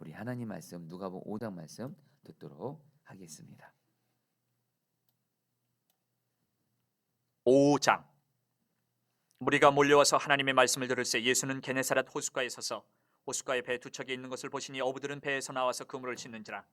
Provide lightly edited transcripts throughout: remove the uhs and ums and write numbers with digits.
우리 하나님 말씀 누가복음 5장 말씀 듣도록 하겠습니다. 5장. 무리가 몰려와서 하나님의 말씀을 들을새 예수는 게네사렛 호숫가에 서서 호숫가에 배 두 척이 있는 것을 보시니 어부들은 배에서 나와서 그물을 싣는지라.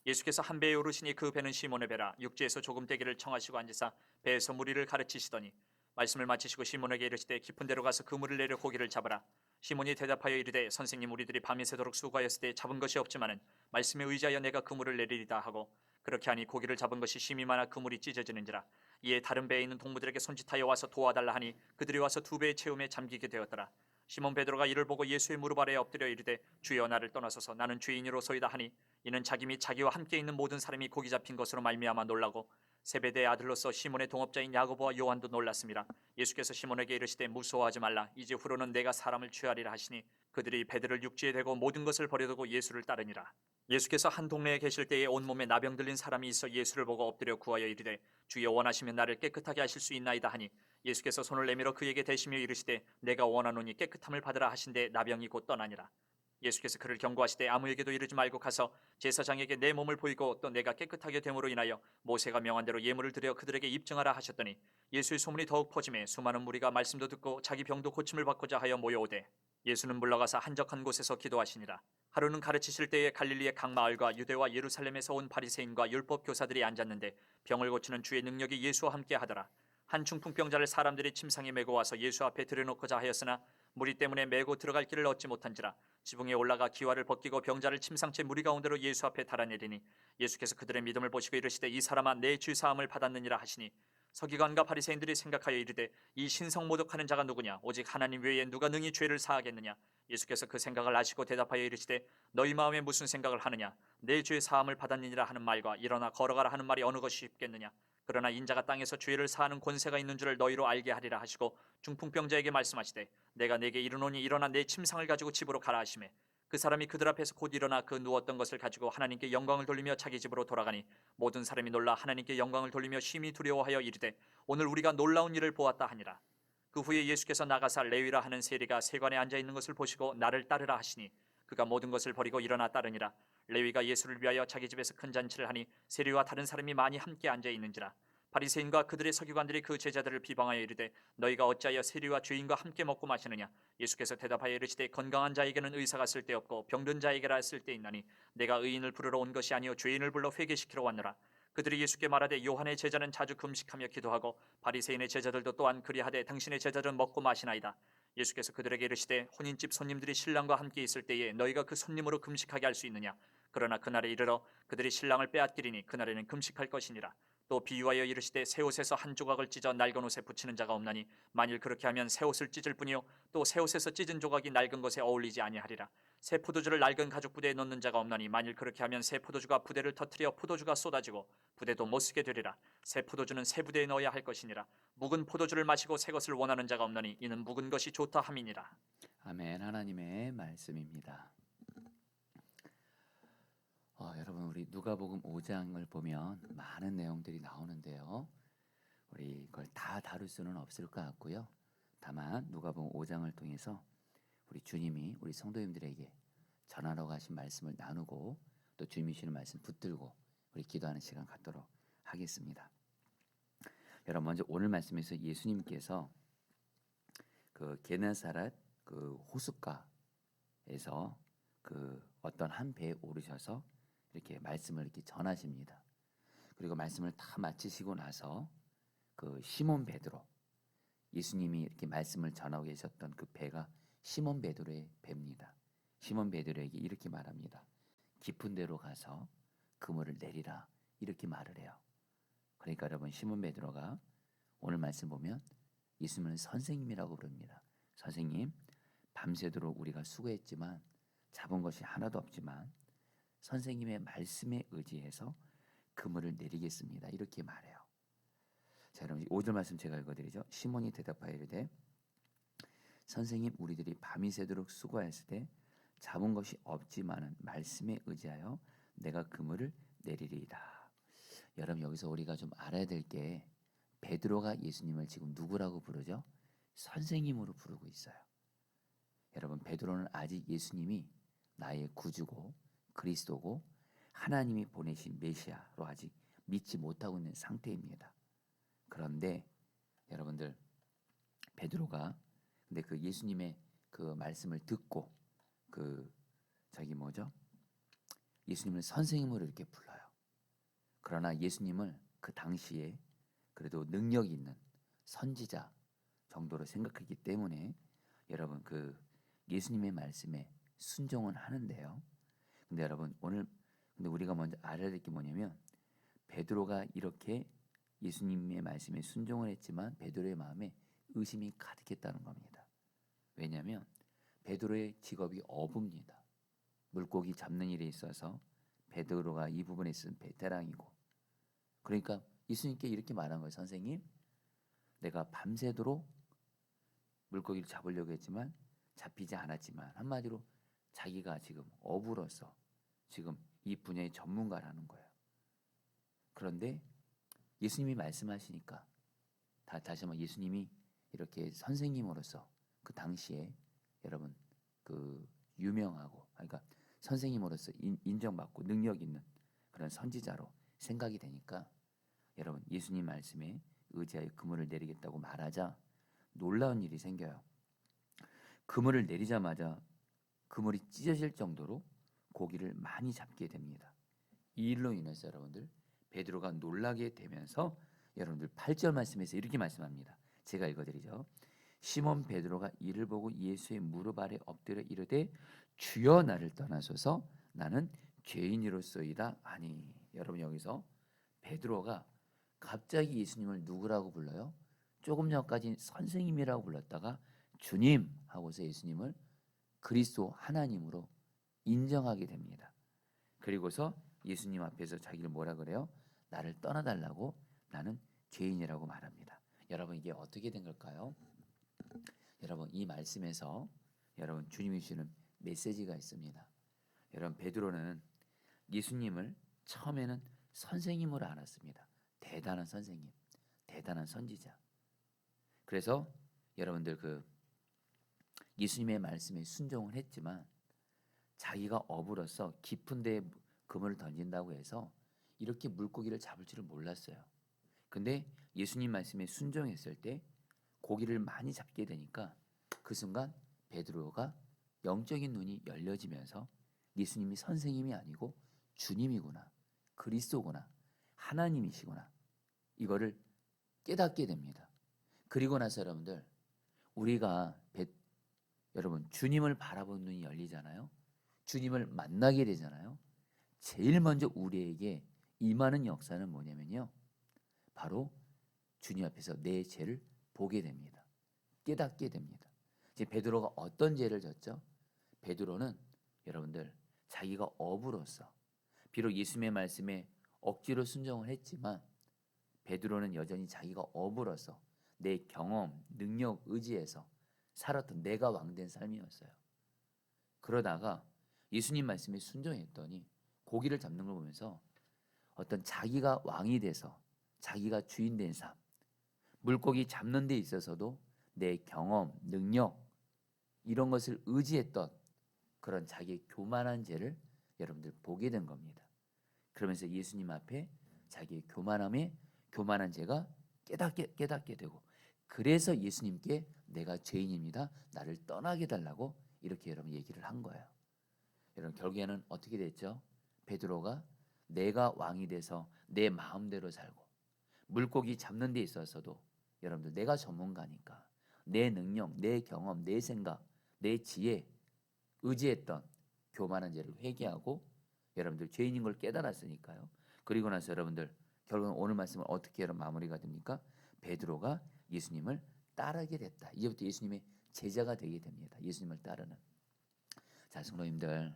예수께서 한 배에 오르시니 그 배는 시몬의 배라. 육지에서 조금 떼기를 청하시고 앉으사 배에서 무리를 가르치시더니 말씀을 마치시고 시몬에게 이르시되 깊은 데로 가서 그물을 내려 고기를 잡으라. 시몬이 대답하여 이르되 선생님, 우리들이 밤이 새도록 수고하였을 때 잡은 것이 없지만은 말씀에 의지하여 내가 그물을 내리리다 하고, 그렇게 하니 고기를 잡은 것이 심히 많아 그물이 찢어지는지라. 이에 다른 배에 있는 동무들에게 손짓하여 와서 도와달라 하니 그들이 와서 두 배의 채움에 잠기게 되었더라. 시몬 베드로가 이를 보고 예수의 무릎 아래에 엎드려 이르되 주여, 나를 떠나소서, 나는 죄인으로소이다 하니, 이는 자기 및 자기와 함께 있는 모든 사람이 고기 잡힌 것으로 말미암아 놀라고 세베대의 아들로서 시몬의 동업자인 야고보와 요한도 놀랐습니다. 예수께서 시몬에게 이르시되 무서워하지 말라. 이제 후로는 내가 사람을 취하리라 하시니 그들이 배들을 육지에 대고 모든 것을 버려두고 예수를 따르니라. 예수께서 한 동네에 계실 때에 온몸에 나병 들린 사람이 있어 예수를 보고 엎드려 구하여 이르되 주여, 원하시면 나를 깨끗하게 하실 수 있나이다 하니, 예수께서 손을 내밀어 그에게 대시며 이르시되 내가 원하노니 깨끗함을 받으라 하신데 나병이 곧 떠나니라. 예수께서 그를 경고하시되 아무에게도 이르지 말고 가서 제사장에게 내 몸을 보이고 또 내가 깨끗하게 됨으로 인하여 모세가 명한 대로 예물을 드려 그들에게 입증하라 하셨더니, 예수의 소문이 더욱 퍼지매 수많은 무리가 말씀도 듣고 자기 병도 고침을 받고자 하여 모여오되 예수는 물러가서 한적한 곳에서 기도하시니라. 하루는 가르치실 때에 갈릴리의 각 마을과 유대와 예루살렘에서 온 바리새인과 율법 교사들이 앉았는데 병을 고치는 주의 능력이 예수와 함께 하더라. 한 중풍병자를 사람들이 침상에 메고 와서 예수 앞에 들여놓고자 하였으나 무리 때문에 메고 들어갈 길을 얻지 못한지라. 지붕에 올라가 기와를 벗기고 병자를 침상째 무리 가운데로 예수 앞에 달아내리니, 예수께서 그들의 믿음을 보시고 이르시되 이 사람아, 내 죄 사함을 받았느니라 하시니, 서기관과 바리새인들이 생각하여 이르되 이 신성 모독하는 자가 누구냐? 오직 하나님 외에 누가 능히 죄를 사하겠느냐? 예수께서 그 생각을 아시고 대답하여 이르시되 너희 마음에 무슨 생각을 하느냐? 내 죄 사함을 받았느니라 하는 말과 일어나 걸어가라 하는 말이 어느 것이 쉽겠느냐? 그러나 인자가 땅에서 죄를 사하는 권세가 있는 줄을 너희로 알게 하리라 하시고 중풍병자에게 말씀하시되 내가 네게 이르노니 일어나 내 침상을 가지고 집으로 가라 하시매, 그 사람이 그들 앞에서 곧 일어나 그 누웠던 것을 가지고 하나님께 영광을 돌리며 자기 집으로 돌아가니, 모든 사람이 놀라 하나님께 영광을 돌리며 심히 두려워하여 이르되 오늘 우리가 놀라운 일을 보았다 하니라. 그 후에 예수께서 나가사 레위라 하는 세리가 세관에 앉아 있는 것을 보시고 나를 따르라 하시니, 그가 모든 것을 버리고 일어나 따르니라. 레위가 예수를 위하여 자기 집에서 큰 잔치를 하니 세리와 다른 사람이 많이 함께 앉아 있는지라. 바리새인과 그들의 서기관들이 그 제자들을 비방하여 이르되 너희가 어찌하여 세리와 죄인과 함께 먹고 마시느냐? 예수께서 대답하여 이르시되 건강한 자에게는 의사가 쓸데없고 병든 자에게라 쓸데있나니, 내가 의인을 부르러 온 것이 아니요 죄인을 불러 회개시키러 왔노라. 그들이 예수께 말하되 요한의 제자는 자주 금식하며 기도하고 바리새인의 제자들도 또한 그리하되 당신의 제자들은 먹고 마시나이다. 예수께서 그들에게 이르시되 혼인집 손님들이 신랑과 함께 있을 때에 너희가 그 손님으로 금식하게 할 수 있느냐? 그러나 그날에 이르러 그들이 신랑을 빼앗기리니 그날에는 금식할 것이니라. 또 비유하여 이르시되 새 옷에서 한 조각을 찢어 낡은 옷에 붙이는 자가 없나니, 만일 그렇게 하면 새 옷을 찢을 뿐이요 또 새 옷에서 찢은 조각이 낡은 것에 어울리지 아니하리라. 새 포도주를 낡은 가죽 부대에 넣는 자가 없나니, 만일 그렇게 하면 새 포도주가 부대를 터뜨려 포도주가 쏟아지고 부대도 못 쓰게 되리라. 새 포도주는 새 부대에 넣어야 할 것이니라. 묵은 포도주를 마시고 새 것을 원하는 자가 없나니, 이는 묵은 것이 좋다 함이니라. 아멘. 하나님의 말씀입니다. 여러분, 우리 누가복음 5장을 보면 많은 내용들이 나오는데요, 우리 그걸 다 다룰 수는 없을 것 같고요. 다만 누가복음 5장을 통해서 우리 주님이 우리 성도님들에게 전하라고 하신 말씀을 나누고, 또 주님이 주시는 말씀 붙들고 우리 기도하는 시간 갖도록 하겠습니다. 여러분, 먼저 오늘 말씀에서 예수님께서 그 게네사렛 그 호숫가에서 그 어떤 한 배에 오르셔서 이렇게 말씀을 이렇게 전하십니다. 그리고 말씀을 다 마치시고 나서 그 시몬 베드로, 예수님이 이렇게 말씀을 전하고 계셨던 그 배가 시몬 베드로의 배입니다. 시몬 베드로에게 이렇게 말합니다. 깊은 데로 가서 그물을 내리라, 이렇게 말을 해요. 그러니까 여러분, 시몬 베드로가 오늘 말씀 보면 예수님은 선생님이라고 부릅니다. 선생님, 밤새도록 우리가 수고했지만 잡은 것이 하나도 없지만 선생님의 말씀에 의지해서 그물을 내리겠습니다, 이렇게 말해요. 자, 여러분 5절 말씀 제가 읽어드리죠. 시몬이 대답하여 이르되 선생님, 우리들이 밤이 새도록 수고하였을 때 잡은 것이 없지만은 말씀에 의지하여 내가 그물을 내리리이다. 여러분, 여기서 우리가 좀 알아야 될 게, 베드로가 예수님을 지금 누구라고 부르죠? 선생님으로 부르고 있어요. 여러분, 베드로는 아직 예수님이 나의 구주고 그리스도고 하나님이 보내신 메시아로 아직 믿지 못하고 있는 상태입니다. 그런데 여러분들 베드로가 근데 그 예수님의 그 말씀을 듣고 그 저기 뭐죠? 예수님을 선생님으로 이렇게 불러요. 그러나 예수님을 그 당시에 그래도 능력 있는 선지자 정도로 생각했기 때문에 여러분 그 예수님의 말씀에 순종은 하는데요. 근데 여러분 오늘 근데 우리가 먼저 알아야 될 게 뭐냐면 베드로가 이렇게 예수님의 말씀에 순종을 했지만 베드로의 마음에 의심이 가득했다는 겁니다. 왜냐하면 베드로의 직업이 어부입니다. 물고기 잡는 일에 있어서 베드로가 이 부분에 있어서 베테랑이고 그러니까 예수님께 이렇게 말한 거예요. 선생님, 내가 밤새도록 물고기를 잡으려고 했지만 잡히지 않았지만 한마디로 자기가 지금 어부로서 지금 이 분야의 전문가라는 거예요. 그런데 예수님이 말씀하시니까 다시 한번 예수님이 이렇게 선생님으로서 그 당시에 여러분 그 유명하고 그러니까 선생님으로서 인정받고 능력 있는 그런 선지자로 생각이 되니까 여러분 예수님 말씀에 의지하여 그물을 내리겠다고 말하자 놀라운 일이 생겨요. 그물을 내리자마자 그물이 찢어질 정도로 고기를 많이 잡게 됩니다. 이 일로 인해서 여러분들 베드로가 놀라게 되면서 여러분들 8절 말씀에서 이렇게 말씀합니다. 제가 읽어드리죠. 시몬 베드로가 이를 보고 예수의 무릎 아래 엎드려 이르되 주여 나를 떠나소서 나는 죄인이로소이다 하니. 여러분 여기서 베드로가 갑자기 예수님을 누구라고 불러요? 조금 전까지 선생님이라고 불렀다가 주님 하고서 예수님을 그리스도 하나님으로 인정하게 됩니다. 그리고서 예수님 앞에서 자기를 뭐라 그래요? 나를 떠나달라고 나는 죄인이라고 말합니다. 여러분 이게 어떻게 된 걸까요? 여러분 이 말씀에서 여러분 주님이 주시는 메시지가 있습니다. 여러분 베드로는 예수님을 처음에는 선생님으로 알았습니다. 대단한 선생님, 대단한 선지자. 그래서 여러분들 그 예수님의 말씀에 순종을 했지만 자기가 어부로서 깊은 데에 그물을 던진다고 해서 이렇게 물고기를 잡을 줄을 몰랐어요. 근데 예수님 말씀에 순종했을 때 고기를 많이 잡게 되니까 그 순간 베드로가 영적인 눈이 열려지면서 예수님이 선생님이 아니고 주님이구나, 그리스도구나, 하나님이시구나 이거를 깨닫게 됩니다. 그리고 나서 여러분들 우리가 여러분 주님을 바라보는 눈이 열리잖아요. 주님을 만나게 되잖아요. 제일 먼저 우리에게 임하는 역사는 뭐냐면요. 바로 주님 앞에서 내 죄를 보게 됩니다. 깨닫게 됩니다. 이제 베드로가 어떤 죄를 졌죠? 베드로는 여러분들 자기가 어부로서 비록 예수님의 말씀에 억지로 순종을 했지만 베드로는 여전히 자기가 어부로서 내 경험, 능력, 의지에서 살았던 내가 왕된 삶이었어요. 그러다가 예수님 말씀에 순종했더니 고기를 잡는 걸 보면서 어떤 자기가 왕이 돼서 자기가 주인 된 삶, 물고기 잡는 데 있어서도 내 경험, 능력 이런 것을 의지했던 그런 자기의 교만한 죄를 여러분들 보게 된 겁니다. 그러면서 예수님 앞에 자기의 교만한 죄가 깨닫게 되고 그래서 예수님께 내가 죄인입니다. 나를 떠나게 달라고 이렇게 여러분 얘기를 한 거예요. 여러분 결국에는 어떻게 됐죠? 베드로가 내가 왕이 돼서 내 마음대로 살고 물고기 잡는 데 있어서도 여러분들 내가 전문가니까 내 능력, 내 경험, 내 생각, 내 지혜 의지했던 교만한 죄를 회개하고 여러분들 죄인인 걸 깨달았으니까요. 그리고 나서 여러분들 결국은 오늘 말씀은 어떻게 여러분 마무리가 됩니까? 베드로가 예수님을 따르게 됐다. 이제부터 예수님의 제자가 되게 됩니다. 예수님을 따르는. 자, 성도님들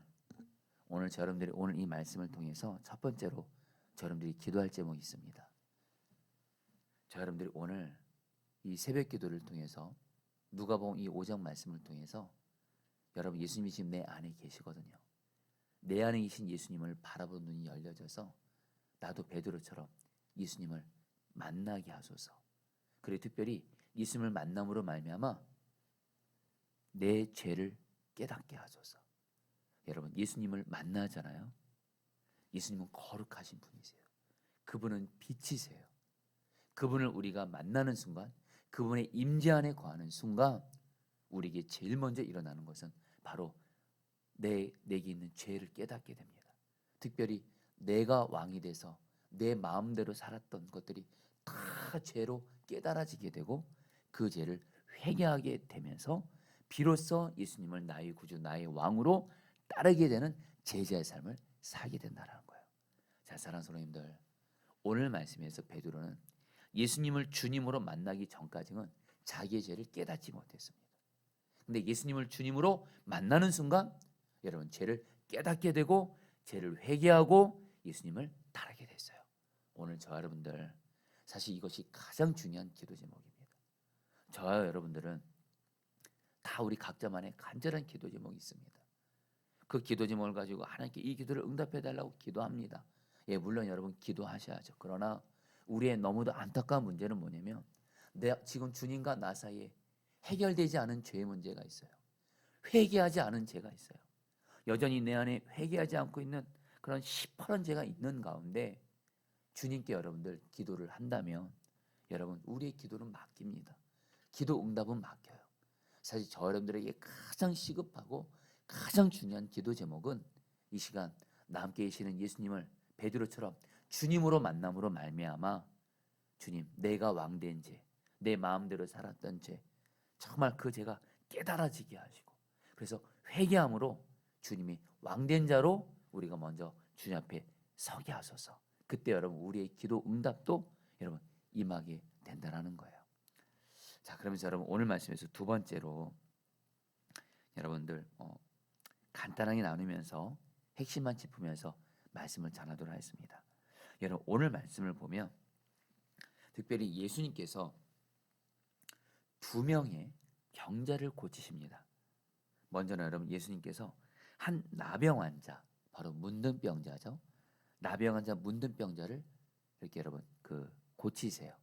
오늘 여러분들이 오늘 이 말씀을 통해서 첫 번째로 여러분들이 기도할 제목이 있습니다. 여러분들이 오늘 이 새벽 기도를 통해서 누가복음 이 5장 말씀을 통해서 여러분 예수님이 지금 내 안에 계시거든요. 내 안에 계신 예수님을 바라보는 눈이 열려져서 나도 베드로처럼 예수님을 만나게 하소서. 그리고 특별히 예수님을 만남으로 말미암아 내 죄를 깨닫게 하소서. 여러분 예수님을 만나잖아요. 예수님은 거룩하신 분이세요. 그분은 빛이세요. 그분을 우리가 만나는 순간, 그분의 임재 안에 거하는 순간 우리에게 제일 먼저 일어나는 것은 바로 내게 있는 죄를 깨닫게 됩니다. 특별히 내가 왕이 돼서 내 마음대로 살았던 것들이 다 죄로 깨달아지게 되고 그 죄를 회개하게 되면서 비로소 예수님을 나의 구주, 나의 왕으로 따르게 되는 제자의 삶을 살게 된다는 거예요. 자, 사랑하는 성도님들, 오늘 말씀에서 베드로는 예수님을 주님으로 만나기 전까지는 자기의 죄를 깨닫지 못했습니다. 근데 예수님을 주님으로 만나는 순간 여러분 죄를 깨닫게 되고 죄를 회개하고 예수님을 따르게 됐어요. 오늘 저와 여러분들 사실 이것이 가장 중요한 기도 제목입니다. 저와 여러분들은 다 우리 각자만의 간절한 기도 제목이 있습니다. 그 기도 제목을 가지고 하나님께 이 기도를 응답해 달라고 기도합니다. 예, 물론 여러분 기도하셔야죠. 그러나 우리의 너무도 안타까운 문제는 뭐냐면 지금 주님과 나 사이에 해결되지 않은 죄의 문제가 있어요. 회개하지 않은 죄가 있어요. 여전히 내 안에 회개하지 않고 있는 그런 시퍼런 죄가 있는 가운데 주님께 여러분들 기도를 한다면 여러분 우리의 기도는 맡깁니다. 기도 응답은 맡겨요. 사실 저 여러분들에게 가장 시급하고 가장 중요한 기도 제목은 이 시간 나 함께 계시는 예수님을 베드로처럼 주님으로 만남으로 말미암아 주님 내가 왕된 죄, 내 마음대로 살았던 죄 정말 그 죄가 깨달아지게 하시고 그래서 회개함으로 주님이 왕된 자로 우리가 먼저 주님 앞에 서게 하소서. 그때 여러분 우리의 기도 응답도 여러분 임하게 된다는 거예요. 자, 그러면서 여러분 오늘 말씀에서 두 번째로 여러분들 간단하게 나누면서 핵심만 짚으면서 말씀을 전하도록 하겠습니다. 여러분 오늘 말씀을 보면 특별히 예수님께서 두 명의 병자를 고치십니다. 먼저는 여러분 예수님께서 한 나병 환자, 바로 문둥병자죠. 나병 환자 문둥병자를 이렇게 여러분 고치세요.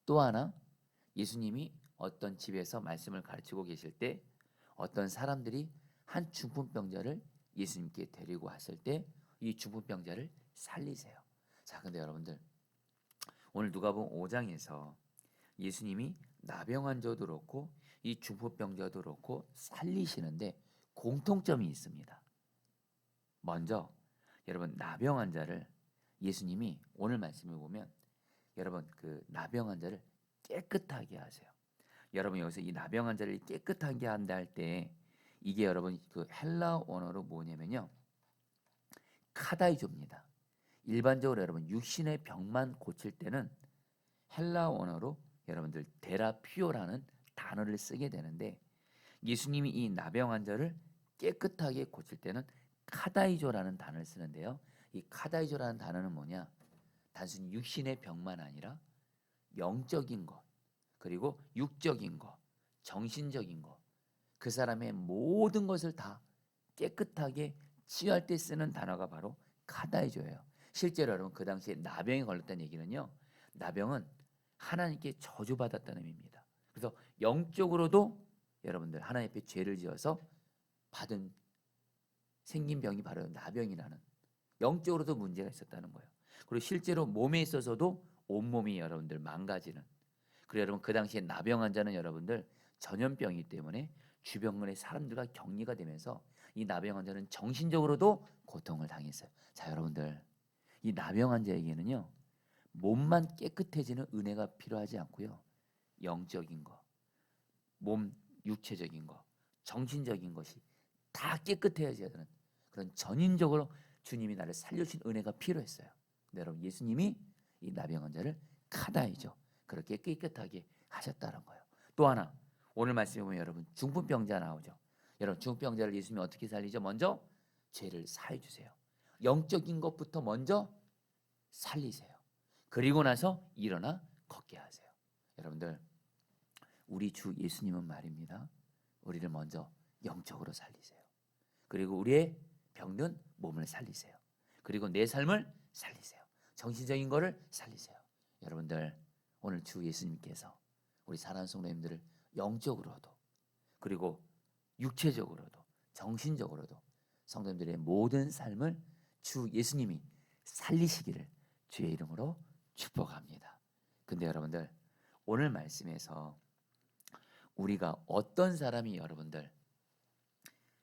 또 하나 예수님이 어떤 집에서 말씀을 가르치고 계실 때 어떤 사람들이 한 중풍병자를 예수님께 데리고 왔을 때 이 중풍병자를 살리세요. 자, 근데 여러분들 오늘 누가복음 5장에서 예수님이 나병 환자도 그렇고 이 중풍병자도 그렇고 살리시는데 공통점이 있습니다. 먼저 여러분 나병 환자를 예수님이 오늘 말씀을 보면 여러분 그 나병 환자를 깨끗하게 하세요. 여러분 여기서 이 나병 환자를 깨끗하게 한다 할 때 이게 여러분 그 헬라 원어로 뭐냐면요 카다이조입니다. 일반적으로 여러분 육신의 병만 고칠 때는 헬라 원어로 여러분들 데라피오라는 단어를 쓰게 되는데 예수님이 이 나병 환자를 깨끗하게 고칠 때는 카다이조라는 단어를 쓰는데요. 이 카다이조라는 단어는 뭐냐? 단순히 육신의 병만 아니라 영적인 것, 그리고 육적인 것, 정신적인 것, 그 사람의 모든 것을 다 깨끗하게 치유할 때 쓰는 단어가 바로 카다이조예요. 실제로 여러분 그 당시에 나병에 걸렸다는 얘기는요. 나병은 하나님께 저주받았다는 의미입니다. 그래서 영적으로도 여러분들 하나님 앞에 죄를 지어서 받은 생긴 병이 바로 나병이라는 영적으로도 문제가 있었다는 거예요. 그리고 실제로 몸에 있어서도 온몸이 여러분들 망가지는 그리고 여러분 그 당시에 나병 환자는 여러분들 전염병이기 때문에 주변의 사람들과 격리가 되면서 이 나병 환자는 정신적으로도 고통을 당했어요. 자, 여러분들 이 나병 환자에게는요 몸만 깨끗해지는 은혜가 필요하지 않고요 영적인 거, 몸 육체적인 거, 정신적인 것이 다 깨끗해져야 되는 그런 전인적으로 주님이 나를 살려주신 은혜가 필요했어요. 근데 여러분 예수님이 이 나병 환자를 카다이죠. 그렇게 깨끗하게 하셨다는 거예요. 또 하나 오늘 말씀에 보면 여러분 중풍병자 나오죠. 여러분 중풍병자를 예수님이 어떻게 살리죠? 먼저 죄를 사해 주세요. 영적인 것부터 먼저 살리세요. 그리고 나서 일어나 걷게 하세요. 여러분들 우리 주 예수님은 말입니다. 우리를 먼저 영적으로 살리세요. 그리고 우리의 병든 몸을 살리세요. 그리고 내 삶을 살리세요. 정신적인 거를 살리세요. 여러분들 오늘 주 예수님께서 우리 사랑하는 성도님들을 영적으로도 그리고 육체적으로도 정신적으로도 성도님들의 모든 삶을 주 예수님이 살리시기를 주의 이름으로 축복합니다. 근데 여러분들, 오늘 말씀에서 우리가 어떤 사람이 여러분들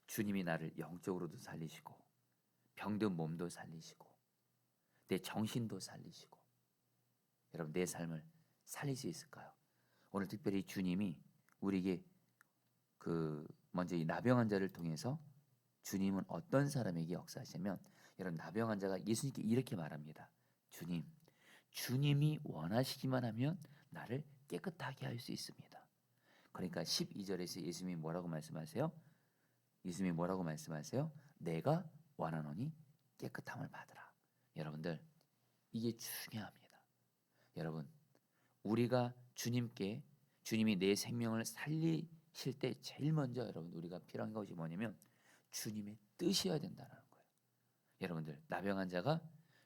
주님이 나를 영적으로도 살리시고 병든 몸도 살리시고 내 정신도 살리시고 여러분 내 삶을 살릴 수 있을까요? 오늘 특별히 주님이 우리에게 먼저 이 나병 환자를 통해서 주님은 어떤 사람에게 역사하시냐면, 여러분 나병 환자가 예수님께 이렇게 말합니다. 주님이 원하시기만 하면 나를 깨끗하게 할 수 있습니다. 그러니까 12절에서 예수님이 뭐라고 말씀하세요? 예수님이 뭐라고 말씀하세요? 내가 원하노니 깨끗함을 받으라. 여러분들, 이게 중요합니다. 여러분, 우리가 주님이 내 생명을 살리실 때 제일 먼저 여러분 우리가 필요한 것이 뭐냐면 주님의 뜻이어야 된다는 거예요. 여러분들, 나병 환자가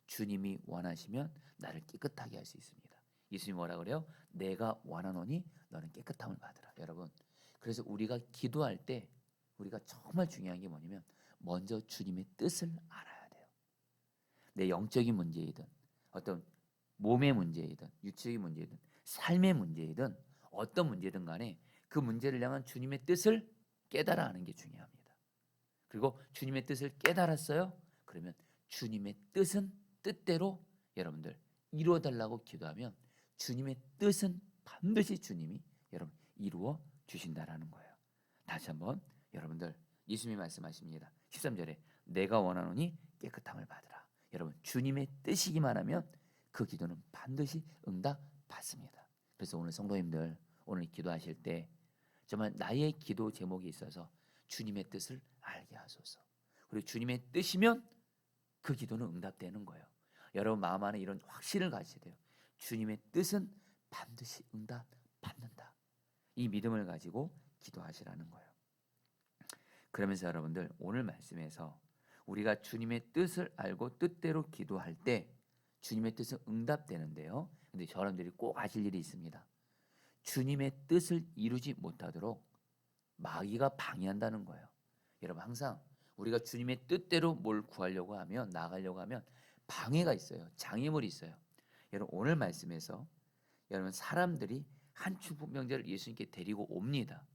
주님이 원하시면 나를 깨끗하게 할 수 있습니다. 예수님이 뭐라 그래요? 내가 원하노니 너는 깨끗함을 받으라. 여러분, 그래서 우리가 기도할 때 우리가 정말 중요한 게 뭐냐면 먼저 주님의 뜻을 알아야 돼요. 내 영적인 문제이든 어떤 몸의 문제이든 육체적인 문제이든 삶의 문제이든 어떤 문제든 간에 그 문제를 향한 주님의 뜻을 깨달아 아는 게 중요합니다. 그리고 주님의 뜻을 깨달았어요? 그러면 주님의 뜻대로 여러분들 이루어 달라고 기도하면 주님의 뜻은 반드시 주님이 여러분 이루어 주신다라는 거예요. 다시 한번 여러분들, 예수님이 말씀하십니다. 13절에 내가 원하노니 깨끗함을 받으라. 여러분, 주님의 뜻이기만 하면 그 기도는 반드시 응답 받습니다. 그래서 오늘 성도님들, 오늘 기도하실 때 정말 나의 기도 제목이 있어서 주님의 뜻을 알게 하소서. 그리고 주님의 뜻이면 그 기도는 응답되는 거예요. 여러분 마음 안에 이런 확신을 가지셔야 돼요. 주님의 뜻은 반드시 응답 받는다. 이 믿음을 가지고 기도하시라는 거예요. 그러면서 여러분들, 오늘 말씀에서 우리가 주님의 뜻을 알고 뜻대로 기도할 때 주님의 뜻은 응답되는데요. 근데 여러분들이 꼭 아실 일이 있습니다. 주님의 뜻을 이루지 못하도록 마귀가 방해한다는 거예요. 여러분, 항상 우리가 주님의 뜻대로 뭘 구하려고 하면, 나가려고 하면 방해가 있어요. 장애물이 있어요. 여러분, 오늘 말씀에서 여러분 사람들이 한 중풍병자를 예수님께 데리고 옵니다.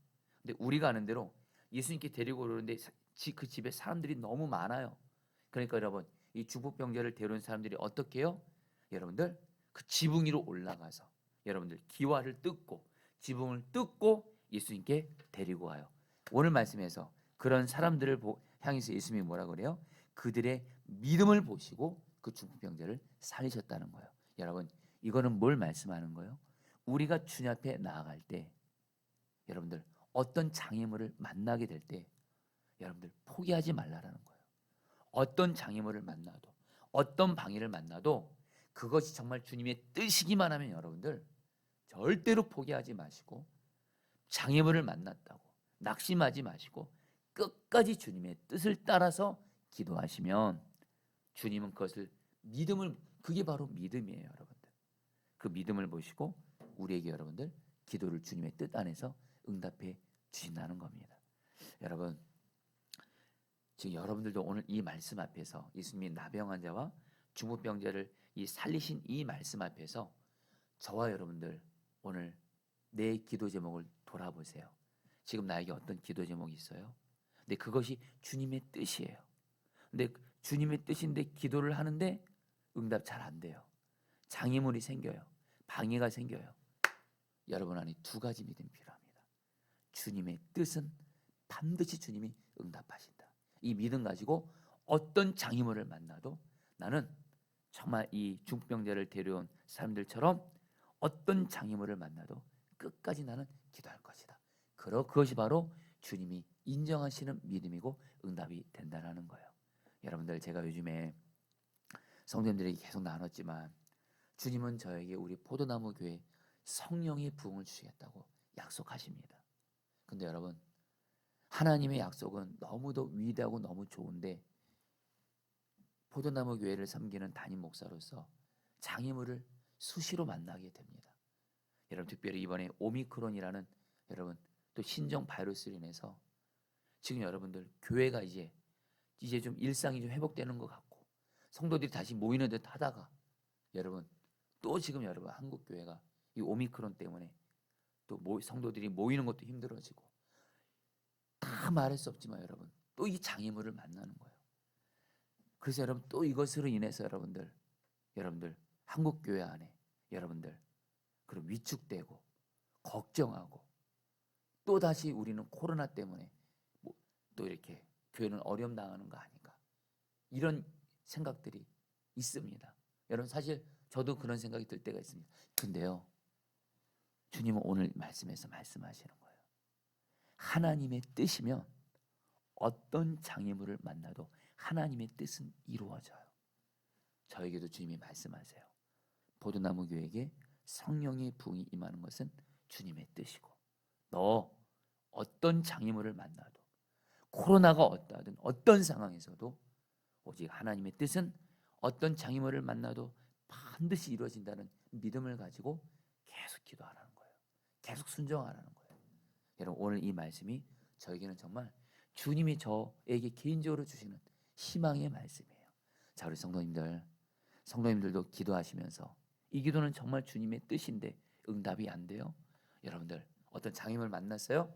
근데 우리가 아는 대로 예수님께 데리고 오는데 그 집에 사람들이 너무 많아요. 그러니까 여러분, 이 중풍병자를 데려온 사람들이 어떻게 해요? 여러분들, 그 지붕 위로 올라가서 여러분들 기와를 뜯고 지붕을 뜯고 예수님께 데리고 와요. 오늘 말씀에서 그런 사람들을 향해서 예수님이 뭐라 그래요? 그들의 믿음을 보시고 그 중풍병자를 살리셨다는 거예요. 여러분, 이거는 뭘 말씀하는 거예요? 우리가 주님 앞에 나아갈 때 여러분들 어떤 장애물을 만나게 될 때 여러분들 포기하지 말라라는 거예요. 어떤 장애물을 만나도 어떤 방해를 만나도 그것이 정말 주님의 뜻이기만 하면 여러분들 절대로 포기하지 마시고 장애물을 만났다고 낙심하지 마시고 끝까지 주님의 뜻을 따라서 기도하시면 주님은 그것을 그게 바로 믿음이에요. 여러분들, 그 믿음을 보시고 우리에게 여러분들 기도를 주님의 뜻 안에서 응답해 주신다는 겁니다. 여러분, 지금 여러분들도 오늘 이 말씀 앞에서 예수님이 나병 환자와 중풍병자를 살리신 이 말씀 앞에서 저와 여러분들 오늘 내 기도 제목을 돌아보세요. 지금 나에게 어떤 기도 제목이 있어요? 근데 그것이 주님의 뜻이에요. 근데 주님의 뜻인데 기도를 하는데 응답 잘 안 돼요. 장애물이 생겨요. 방해가 생겨요. 여러분 안에 두 가지 믿음이 필요합니다. 주님의 뜻은 반드시 주님이 응답하신다. 이 믿음 가지고 어떤 장애물을 만나도 나는 정말 이 중풍병자를 데려온 사람들처럼 어떤 장애물을 만나도 끝까지 나는 기도할 것이다. 그것이 바로 주님이 인정하시는 믿음이고 응답이 된다는 거예요. 여러분들, 제가 요즘에 성도님들에게 계속 나눴지만 주님은 저에게 우리 포도나무 교회 성령의 부흥을 주시겠다고 약속하십니다. 근데 여러분, 하나님의 약속은 너무도 위대하고 너무 좋은데 포도나무 교회를 섬기는 담임 목사로서 장애물을 수시로 만나게 됩니다. 여러분, 특별히 이번에 오미크론이라는 여러분 또 신종 바이러스로 인해서 지금 여러분들 교회가 이제 이제 좀 일상이 좀 회복되는 것 같고 성도들이 다시 모이는 듯 하다가 여러분 또 지금 여러분 한국 교회가 이 오미크론 때문에 또 성도들이 모이는 것도 힘들어지고 다 말할 수 없지만 여러분 또 이 장애물을 만나는 거예요. 그래서 여러분 또 이것으로 인해서 여러분들 한국 교회 안에 여러분들 그럼 위축되고 걱정하고 또 다시 우리는 코로나 때문에 또 이렇게 교회는 어려움 당하는 거 아닌가 이런 생각들이 있습니다. 여러분 사실 저도 그런 생각이 들 때가 있습니다. 근데요 주님은 오늘 말씀에서 말씀하시는 거예요. 하나님의 뜻이면 어떤 장애물을 만나도 하나님의 뜻은 이루어져요. 저에게도 주님이 말씀하세요. 보드나무 교회에게 성령의 부흥이 임하는 것은 주님의 뜻이고 너 어떤 장애물을 만나도 코로나가 어떠하든 어떤 상황에서도 오직 하나님의 뜻은 어떤 장애물을 만나도 반드시 이루어진다는 믿음을 가지고 계속 기도하라는 거예요. 계속 순종하라는 거예요. 여러분 오늘 이 말씀이 저에게는 정말 주님이 저에게 개인적으로 주시는 희망의 말씀이에요. 자 우리 성도님들도 기도하시면서 이 기도는 정말 주님의 뜻인데 응답이 안 돼요. 여러분들 어떤 장애물 만났어요?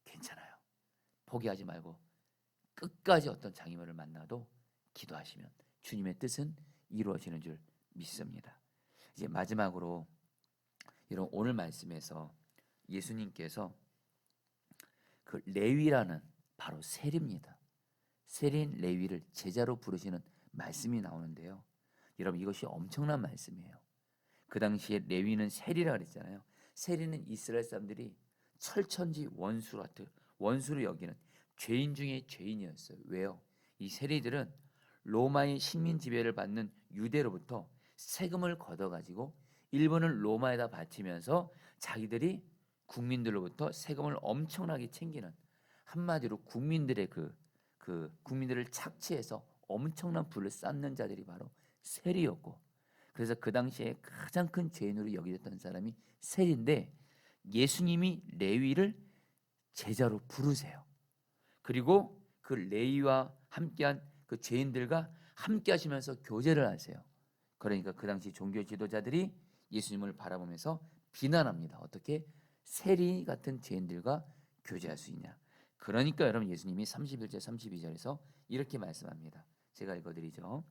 괜찮아요. 포기하지 말고 끝까지 어떤 장애물을 만나도 기도하시면 주님의 뜻은 이루어지는 줄 믿습니다. 이제 마지막으로 이런 오늘 말씀에서 예수님께서 그 레위라는 바로 세리입니다. 세리인 레위를 제자로 부르시는 말씀이 나오는데요. 여러분 이것이 엄청난 말씀이에요. 그 당시에 레위는 세리라 그랬잖아요. 세리는 이스라엘 사람들이 철천지 원수로 여기는 죄인 중에 죄인이었어요. 왜요? 이 세리들은 로마의 식민 지배를 받는 유대로부터 세금을 걷어가지고 일본을 로마에다 바치면서 자기들이 국민들로부터 세금을 엄청나게 챙기는 한마디로 국민들의 국민들을 착취해서 엄청난 부를 쌓는 자들이 바로 세리였고 그래서 그 당시에 가장 큰 죄인으로 여겨졌던 사람이 세리인데 예수님이 레위를 제자로 부르세요. 그리고 그 레위와 함께한 그 죄인들과 함께 하시면서 교제를 하세요. 그러니까 그 당시 종교 지도자들이 예수님을 바라보면서 비난합니다. 어떻게 세리 같은 죄인들과 교제할 수 있냐. 그러니까 여러분 예수님이 31절 32절에서 이렇게 말씀합니다. 제가 읽어드리죠.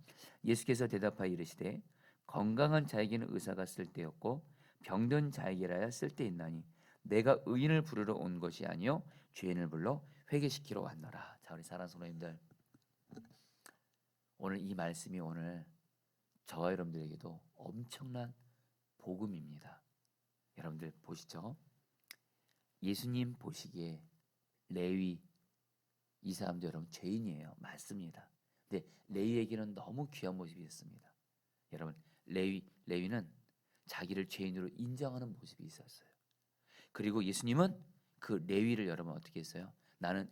예수께서 대답하여 이르시되 건강한 자에게는 의사가 쓸데없고 병든 자에게라야 쓸데있나니 내가 의인을 부르러 온 것이 아니요 죄인을 불러 회개시키러 왔노라. 자 우리 사랑하는 성도님들 오늘 이 말씀이 오늘 저와 여러분들에게도 엄청난 복음입니다. 여러분들 보시죠. 예수님 보시기에 레위 이 사람도 여러분 죄인이에요. 맞습니다. 근데 레위에게는 너무 귀한 모습이었습니다. 여러분 레위는 자기를 죄인으로 인정하는 모습이 있었어요. 그리고 예수님은 그 레위를 여러분 어떻게 했어요? 나는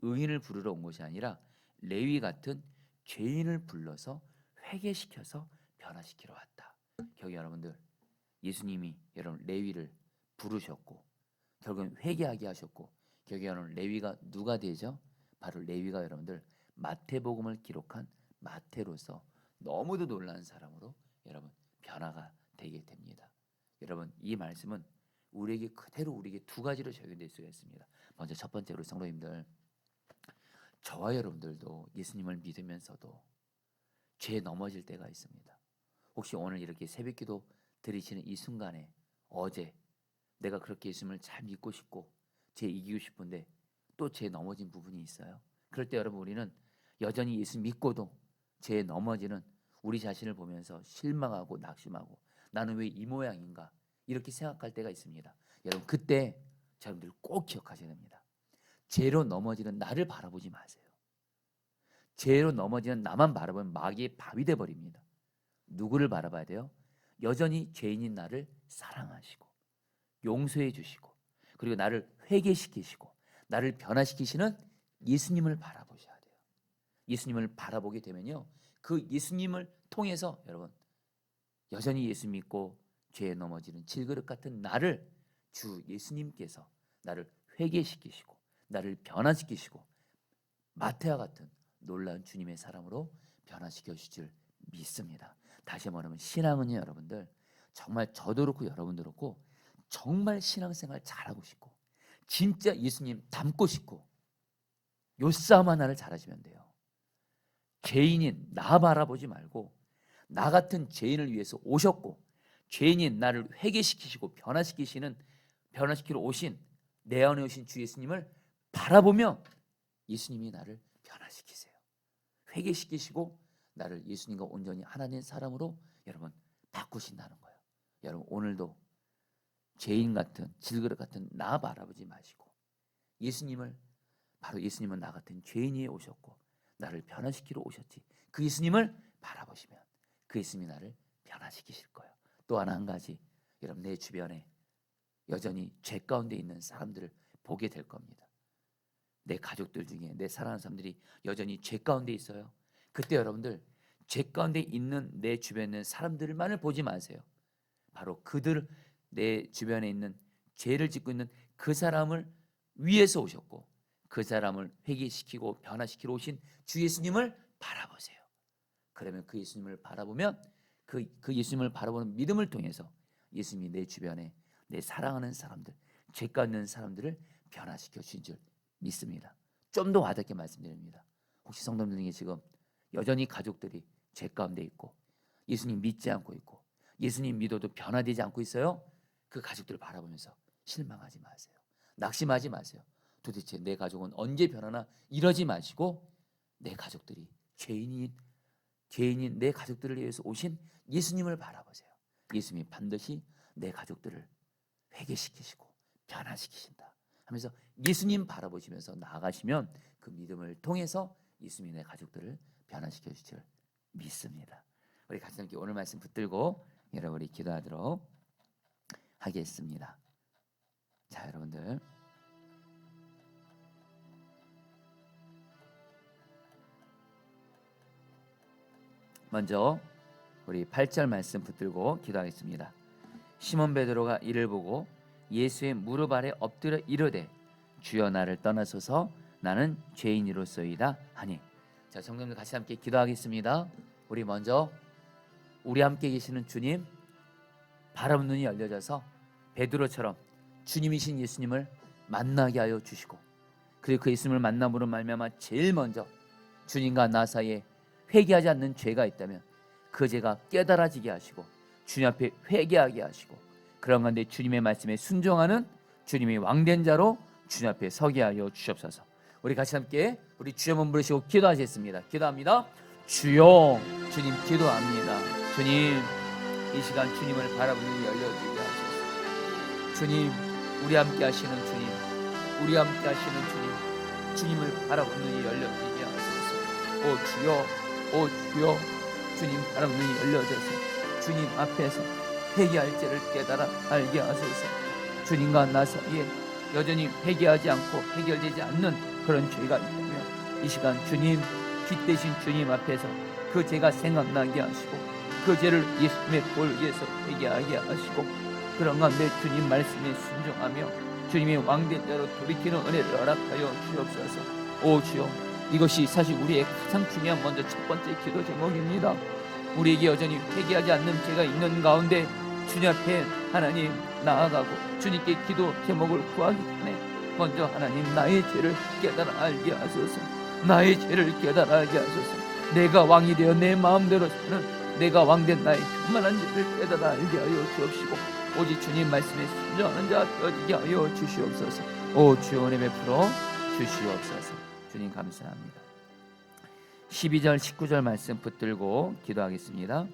의인을 부르러 온 것이 아니라 레위 같은 죄인을 불러서 회개시켜서 변화시키러 왔다. 결국 여러분들 예수님이 여러분 레위를 부르셨고 결국은 회개하게 하셨고 결국 여러분 레위가 누가 되죠? 바로 레위가 여러분들 마태복음을 기록한 마태로서 너무도 놀라운 사람으로 여러분 변화가 되게 됩니다. 여러분 이 말씀은 우리에게 그대로 우리에게 두 가지로 적용될 수가 있습니다. 먼저 첫 번째로 성도님들 저와 여러분들도 예수님을 믿으면서도 죄에 넘어질 때가 있습니다. 혹시 오늘 이렇게 새벽기도 드리시는 이 순간에 어제 내가 그렇게 예수님을 잘 믿고 싶고 죄 이기고 싶은데 또 죄에 넘어진 부분이 있어요. 그럴 때 여러분 우리는 여전히 예수 믿고도 죄에 넘어지는 우리 자신을 보면서 실망하고 낙심하고 나는 왜 이 모양인가 이렇게 생각할 때가 있습니다. 여러분 그때 여러분들 꼭 기억하셔야 됩니다. 죄로 넘어지는 나를 바라보지 마세요. 죄로 넘어지는 나만 바라보면 마귀의 밥이 돼버립니다. 누구를 바라봐야 돼요? 여전히 죄인인 나를 사랑하시고 용서해 주시고 그리고 나를 회개시키시고 나를 변화시키시는 예수님을 바라보셔야 돼요. 예수님을 바라보게 되면요 그 예수님을 통해서 여러분 여전히 예수 믿고 죄에 넘어지는 질그릇 같은 나를 주 예수님께서 나를 회개시키시고 나를 변화시키시고 마태와 같은 놀라운 주님의 사람으로 변화시켜 주실 줄 믿습니다. 다시 말하면 신앙은요, 여러분들 정말 저도 그렇고 여러분도 그렇고 정말 신앙생활 잘하고 싶고 진짜 예수님 닮고 싶고 요 싸움 하나를 잘하시면 돼요. 죄인인 나 바라보지 말고 나 같은 죄인을 위해서 오셨고 죄인인 나를 회개시키시고 변화시키러 오신 내 안에 오신 주 예수님을 바라보며 예수님이 나를 변화시키세요. 회개시키시고 나를 예수님과 온전히 하나님 사람으로 여러분 바꾸신다는 거예요. 여러분 오늘도 죄인 같은 질그릇 같은 나 바라보지 마시고 바로 예수님은 나 같은 죄인이 오셨고 나를 변화시키러 오셨지. 그 예수님을 바라보시면 그 예수님이 나를 변화시키실 거예요. 또 한 가지, 여러분 내 주변에 여전히 죄 가운데 있는 사람들을 보게 될 겁니다. 내 가족들 중에 내 사랑하는 사람들이 여전히 죄 가운데 있어요. 그때 여러분들 죄 가운데 있는 내 주변에 있는 사람들만을 보지 마세요. 바로 내 주변에 있는 죄를 짓고 있는 그 사람을 위해서 오셨고 그 사람을 회개시키고 변화시키러 오신 주 예수님을 바라보세요. 그러면 그 예수님을 바라보면 그 예수님을 바라보는 믿음을 통해서 예수님이 내 주변에 내 사랑하는 사람들, 죄 가운데 있는 사람들을 변화시켜 주신 줄 믿습니다. 좀 더 와닿게 말씀드립니다. 혹시 성도님들 중에 지금 여전히 가족들이 죄 가운데 있고 예수님 믿지 않고 있고 예수님 믿어도 변화되지 않고 있어요? 그 가족들을 바라보면서 실망하지 마세요. 낙심하지 마세요. 도대체 내 가족은 언제 변하나 이러지 마시고 내 가족들이 죄인인 내 가족들을 위해서 오신 예수님을 바라보세요. 예수님이 반드시 내 가족들을 회개시키시고 변화시키신다 하면서 예수님 바라보시면서 나아가시면 그 믿음을 통해서 예수님이 내 가족들을 변화시켜 주실 줄 믿습니다. 우리 같이 함께 오늘 말씀 붙들고 여러분이 기도하도록 하겠습니다. 자, 여러분들 먼저 우리 8절 말씀 붙들고 기도하겠습니다. 시몬 베드로가 이를 보고 예수의 무릎 아래 엎드려 이르되 주여 나를 떠나소서 나는 죄인이로소이다 하니. 자, 성도님들 같이 함께 기도하겠습니다. 우리 먼저 우리 함께 계시는 주님 바라보는 눈이 열려져서 베드로처럼 주님이신 예수님을 만나게 하여 주시고 그리고 그 예수님을 만남으로 말미암아 제일 먼저 주님과 나 사이에 회개하지 않는 죄가 있다면 그 죄가 깨달아지게 하시고 주님 앞에 회개하게 하시고 그런 가운데 주님의 말씀에 순종하는 주님의 왕된 자로 주님 앞에 서게 하여 주시옵소서. 우리 같이 함께 우리 주여 한번 부르시고 기도하겠습니다. 기도합니다. 주여, 주님 기도합니다. 주님, 이 시간 주님을 바라보는 눈이 열려지게 하소서. 주님, 우리 함께 하시는 주님, 우리 함께 하시는 주님, 주님을 바라보는 눈이 열려지게 하소서. 오 주여, 주님 바라보는 눈이 열려져서 주님 앞에서 회개할 죄를 깨달아 알게 하소서. 주님과 나 사이에 여전히 회개하지 않고 해결되지 않는 그런 죄가 있다면 이 시간 주님, 빛되신 주님 앞에서 그 죄가 생각나게 하시고 그 죄를 예수님의 볼 위에서 회개하게 하시고 그런 가운데 주님 말씀에 순종하며 주님의 왕된 자로 돌이키는 은혜를 허락하여 주옵소서. 오 주여, 이것이 사실 우리의 가장 중요한 먼저 첫 번째 기도 제목입니다. 우리에게 여전히 회개하지 않는 죄가 있는 가운데 주님 앞에 하나님 나아가고 주님께 기도 제목을 구하기 전에 먼저 하나님 나의 죄를 깨달아 알게 하소서. 나의 죄를 깨달아 알게 하소서. 내가 왕이 되어 내 마음대로 사는 내가 왕된 나의 교만한 죄를 깨달아 알게 하여 주옵시고 오직 주님 말씀에 순종하는 자 되어지게 하여 주시옵소서. 오 주여 은혜 베풀어 주시옵소서. 주님 감사합니다. 12절 19절 말씀 붙들고 기도하겠습니다.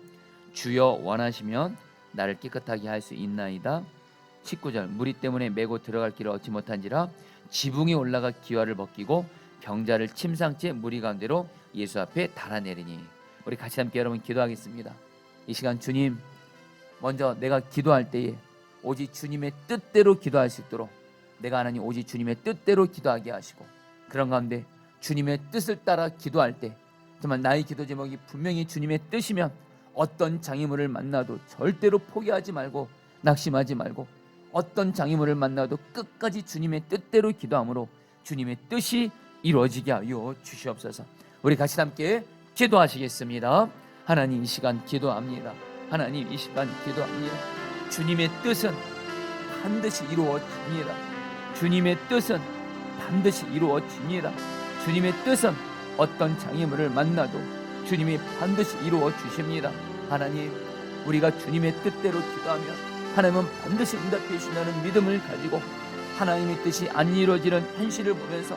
주여 원하시면 나를 깨끗하게 할 수 있나이다. 19절 무리 때문에 메고 들어갈 길을 얻지 못한지라 지붕에 올라가 기와를 벗기고 병자를 침상째 무리 가운데로 예수 앞에 달아내리니. 우리 같이 함께 여러분 기도하겠습니다. 이 시간 주님 먼저 내가 기도할 때에 오직 주님의 뜻대로 기도할 수 있도록 내가 하나님 오직 주님의 뜻대로 기도하게 하시고 그런 가운데 주님의 뜻을 따라 기도할 때 정말 나의 기도 제목이 분명히 주님의 뜻이면 어떤 장애물을 만나도 절대로 포기하지 말고 낙심하지 말고 어떤 장애물을 만나도 끝까지 주님의 뜻대로 기도함으로 주님의 뜻이 이루어지게 하여 주시옵소서. 우리 같이 함께 기도하시겠습니다. 하나님, 이 시간 기도합니다. 하나님, 이 시간 기도합니다. 주님의 뜻은 반드시 이루어집니다. 주님의 뜻은 반드시 이루어집니다. 주님의 뜻은 어떤 장애물을 만나도 주님이 반드시 이루어 주십니다. 하나님, 우리가 주님의 뜻대로 기도하면 하나님은 반드시 응답해 주신다는 믿음을 가지고 하나님의 뜻이 안 이루어지는 현실을 보면서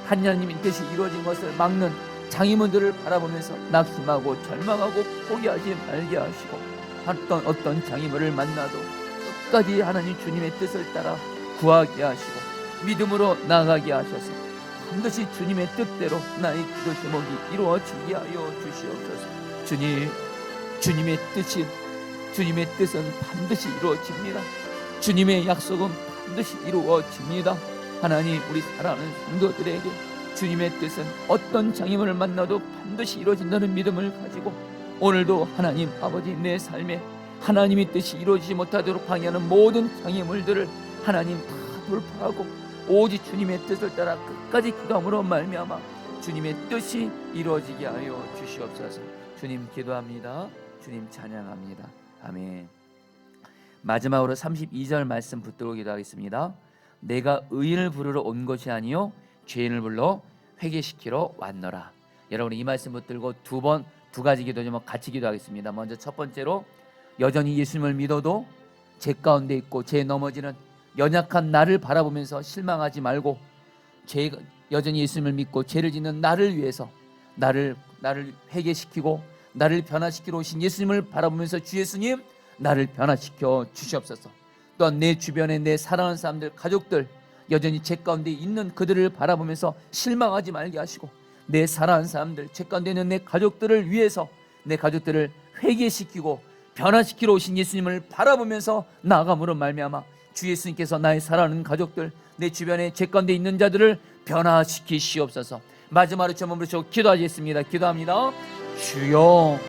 하나님의 뜻이 이루어진 것을 막는 장애물들을 바라보면서 낙심하고 절망하고 포기하지 말게 하시고, 어떤 장애물을 만나도 끝까지 하나님 주님의 뜻을 따라 구하게 하시고 믿음으로 나아가게 하셔서 반드시 주님의 뜻대로 나의 기도 제목이 이루어지게 하여 주시옵소서. 주님의 뜻은 반드시 이루어집니다. 주님의 약속은 반드시 이루어집니다. 하나님, 우리 사랑하는 성도들에게 주님의 뜻은 어떤 장애물을 만나도 반드시 이루어진다는 믿음을 가지고 오늘도 하나님 아버지, 내 삶에 하나님의 뜻이 이루어지지 못하도록 방해하는 모든 장애물들을 하나님 다 돌파하고 오직 주님의 뜻을 따라 끝까지 기도함으로 말미암아 주님의 뜻이 이루어지게 하여 주시옵소서. 주님 기도합니다. 주님 찬양합니다. 아멘. 마지막으로 32절 말씀 붙들고 기도하겠습니다. 내가 의인을 부르러 온 것이 아니요 죄인을 불러 회개시키러 왔노라. 여러분, 이 말씀 붙들고 두 가지 기도 좀 같이 기도하겠습니다. 먼저 첫 번째로, 여전히 예수님을 믿어도 죄 가운데 있고 죄에 넘어지는 연약한 나를 바라보면서 실망하지 말고, 여전히 예수님을 믿고 죄를 짓는 나를 위해서 나를 회개시키고 나를 변화시키러 오신 예수님을 바라보면서, 주 예수님, 나를 변화시켜 주시옵소서. 또한 내 주변에 내 사랑하는 사람들, 가족들, 여전히 죄 가운데 있는 그들을 바라보면서 실망하지 말게 하시고, 내 사랑하는 사람들, 죄 가운데 있는 내 가족들을 위해서 내 가족들을 회개시키고 변화시키러 오신 예수님을 바라보면서 나아감으로 말미암아 주 예수님께서 나의 사랑하는 가족들, 내 주변에 죄 가운데 있는 자들을 변화시키시옵소서. 마지막으로 저 몸으로 기도하겠습니다. 기도합니다. 주여,